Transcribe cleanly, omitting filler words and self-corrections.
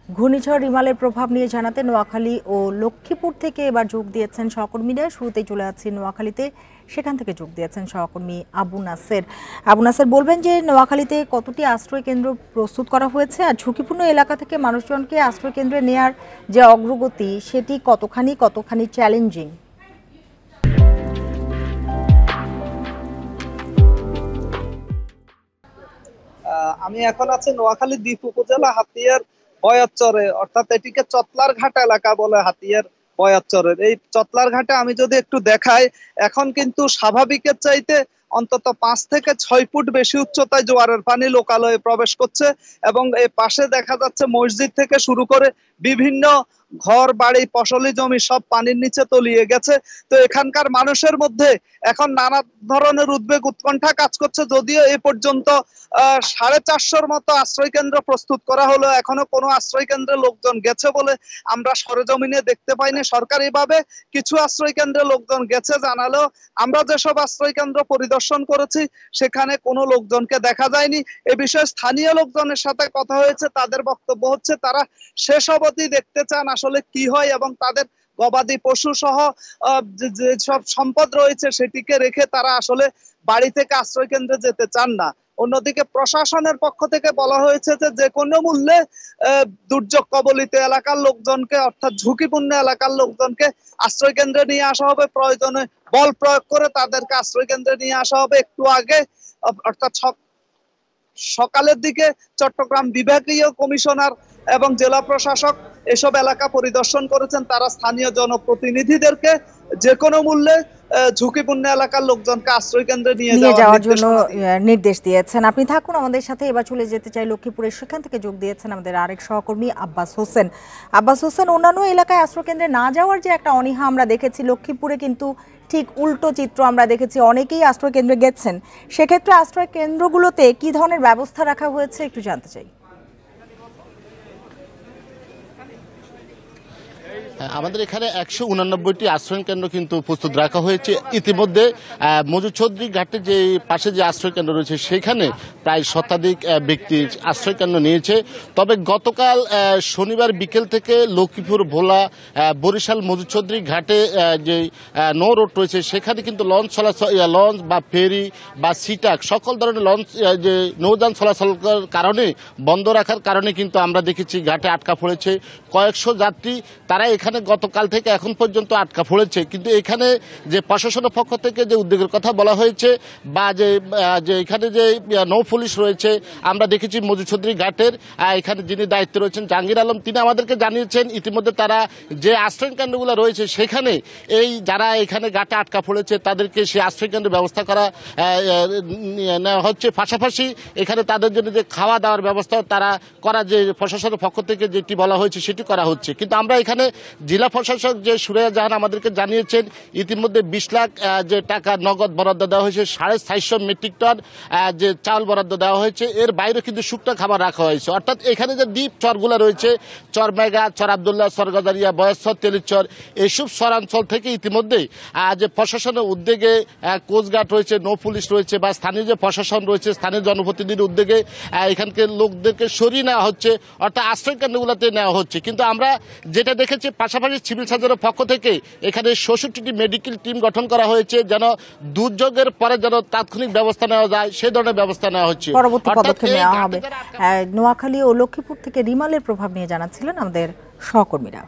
ঘূর্ণিঝড় রিমালের প্রভাব নিয়ে জানাতে নোয়াখালী ও লক্ষ্মীপুর থেকে এবার যোগ দিয়েছেন সহকর্মীরা। শুরুতেই চলে যাচ্ছি নোয়াখালীতে, সেখান থেকে যোগ দিয়েছেন সহকর্মী আবু নাসের। আবু নাসের, বলবেন যে নোয়াখালীতে কতটি আশ্রয় কেন্দ্র প্রস্তুত করা হয়েছে আর ঝুঁকিপূর্ণ এলাকা থেকে মানুষজনকে আশ্রয় কেন্দ্রে নেয়ার যে অগ্রগতি সেটি কতখানি চ্যালেঞ্জিং? আমি এখন আছি নোয়াখালী দ্বীপ উপজেলা হাতিয়ার বয়াতচরে, অর্থাৎ এটিকে চতলার ঘাট এলাকা বলে। হাতিয়ার বয়াতচরের এই চতলার ঘাটে আমি যদি একটু দেখাই, এখন কিন্তু স্বাভাবিকের চাইতে অন্তত 5 থেকে 6 ফুট বেশি উচ্চতায় জোয়ারের পানি লোকালয়ে প্রবেশ করছে এবং এই পাশে দেখা যাচ্ছে মসজিদ থেকে শুরু করে বিভিন্ন ঘর বাড়ি ফসলি জমি সব পানির নিচে তলিয়ে গেছে। তো এখানকার মানুষের মধ্যে এখন নানা ধরনের উদ্বেগ উৎকণ্ঠা কাজ করছে। যদিও এ পর্যন্ত 450-র মতো আশ্রয় কেন্দ্র প্রস্তুত করা হলো, এখনো কোনো আশ্রয় কেন্দ্রে লোকজন গেছে বলে আমরা সরেজমিনে দেখতে পাইনি। সরকারিভাবে কিছু আশ্রয় কেন্দ্রে লোকজন গেছে জানালেও আমরা যেসব আশ্রয় কেন্দ্র পরিদর্শন করেছি সেখানে কোনো লোকজনকে দেখা যায়নি। এ বিষয়ে স্থানীয় লোকজনের সাথে কথা হয়েছে, তাদের বক্তব্য হচ্ছে তারা শেষ অবধি দেখতে চান আসলে কি হয় এবং তাদের গবাদি পশু সহ যেসব সম্পদ রয়েছে সেটিকে রেখে তারা আসলে বাড়ি থেকে আশ্রয় কেন্দ্রে যেতে চান না। অন্যদিকে প্রশাসনের পক্ষ থেকে বলা হয়েছে যে কোনো মূল্যে দুর্যোগ কবলিত এলাকার লোকজনকে, অর্থাৎ ঝুঁকিপূর্ণ এলাকার লোকজনকে আশ্রয় কেন্দ্রে নিয়ে আসা হবে। প্রয়োজনে বল প্রয়োগ করে তাদেরকে আশ্রয় কেন্দ্রে নিয়ে আসা হবে। একটু আগে অর্থাৎ সকালের দিকে চট্টগ্রাম বিভাগীয় কমিশনার এবং জেলা প্রশাসক এসব এলাকা পরিদর্শন করেছেন। তারা স্থানীয় জনপ্রতিনিধিদেরকে যে কোনো মূল্যে ঝুঁকিপূর্ণ এলাকার লোকজনকে আশ্রয় কেন্দ্রে নিয়ে যাওয়ার জন্য নির্দেশ দিয়েছেন। আপনি থাকুন আমাদের সাথে। এবার চলে যেতে চাই লক্ষ্মীপুরে, সেখান থেকে যোগ দিয়েছেন আমাদের আরেক সহকর্মী আব্বাস হোসেন। অন্যান্য এলাকায় আশ্রয় কেন্দ্রে না যাওয়ার যে একটা অনীহা আমরা দেখেছি, লক্ষ্মীপুরে কিন্তু ঠিক উল্টো চিত্র আমরা দেখেছি, অনেকেই আশ্রয় কেন্দ্রে গেছেন। সেক্ষেত্রে আশ্রয় কেন্দ্রগুলোতে কি ধরনের ব্যবস্থা রাখা হয়েছে একটু জানতে চাই। আমাদের এখানে 189টি আশ্রয় কেন্দ্র কিন্তু প্রস্তুত রাখা হয়েছে। ইতিমধ্যে মজুচৌধুরী ঘাটে যে পাশে যে আশ্রয় কেন্দ্র রয়েছে সেখানে প্রায় শতাধিক ব্যক্তি আশ্রয় কেন্দ্র নিয়েছে। তবে গতকাল শনিবার বিকেল থেকে লক্ষ্মীপুর, ভোলা, বরিশাল মজুচৌধুরী ঘাটে যে নৌ রোড রয়েছে সেখানে কিন্তু লঞ্চ চলাচল, লঞ্চ বা ফেরি বা সিটাক সকল ধরনের লঞ্চ যে নৌযান চলাচলের কারণে বন্ধ রাখার কারণে কিন্তু আমরা দেখেছি ঘাটে আটকা পড়েছে কয়েকশো যাত্রী। তারা এখানে গতকাল থেকে এখন পর্যন্ত আটকা পড়েছে। কিন্তু এখানে যে প্রশাসনের পক্ষ থেকে যে উদ্যোগের কথা বলা হয়েছে বা যে এখানে যে নৌ পুলিশ রয়েছে, আমরা দেখেছি মজুচৌধুরী ঘাটের এখানে যিনি দায়িত্বে রয়েছেন জাহাঙ্গীর আলম, তিনি আমাদেরকে জানিয়েছেন ইতিমধ্যে তারা যে আশ্রয় কেন্দ্রগুলো রয়েছে সেখানে এই যারা এখানে ঘাটে আটকা পড়েছে তাদেরকে সেই আশ্রয় কেন্দ্রের ব্যবস্থা করা নেওয়া হচ্ছে। পাশাপাশি এখানে তাদের জন্য যে খাওয়া দাওয়ার ব্যবস্থা তারা করা, যে প্রশাসনের পক্ষ থেকে যেটি বলা হয়েছে সেটি করা হচ্ছে। কিন্তু আমরা এখানে জেলা প্রশাসক যে সুরাইয়া জাহান আমাদেরকে জানিয়েছেন ইতিমধ্যে 20 লাখ যে টাকা নগদ বরাদ্দ দেওয়া হয়েছে, 450 মেট্রিক টন যে চাউল বরাদ্দ দেওয়া হয়েছে। এর বাইরে কিন্তু শুকনো খাবার রাখা হয়েছে। অর্থাৎ এখানে যে দ্বীপ চরগুলো রয়েছে, চর মেঘা, চর আবদুল্লাহ, চর গজারিয়া, বয়সচর, তেলিচর, এইসব চরাঞ্চল থেকে ইতিমধ্যেই যে প্রশাসনের উদ্যোগে কোস্টগার্ড রয়েছে, নৌ পুলিশ রয়েছে বা স্থানীয় যে প্রশাসন রয়েছে, স্থানীয় জনপ্রতিনিধির উদ্যোগে এখানকার লোকদেরকে সরিয়ে নেওয়া হচ্ছে, অর্থাৎ আশ্রয় কেন্দ্রগুলোতে নেওয়া হচ্ছে। কিন্তু আমরা যেটা দেখেছি পাশাপাশি সিভিল সার্জনের পক্ষ থেকে এখানে 66টি মেডিকেল টিম গঠন করা হয়েছে যেন দুর্যোগের পরে যেন তাৎক্ষণিক ব্যবস্থা নেওয়া যায় সেই ধরনের ব্যবস্থা নেওয়া হচ্ছে, পরবর্তী পদক্ষেপ নেওয়া হবে। নোয়াখালী ও লক্ষ্মীপুর থেকে রিমালের প্রভাব নিয়ে জানাচ্ছিলেন আমাদের সহকর্মীরা।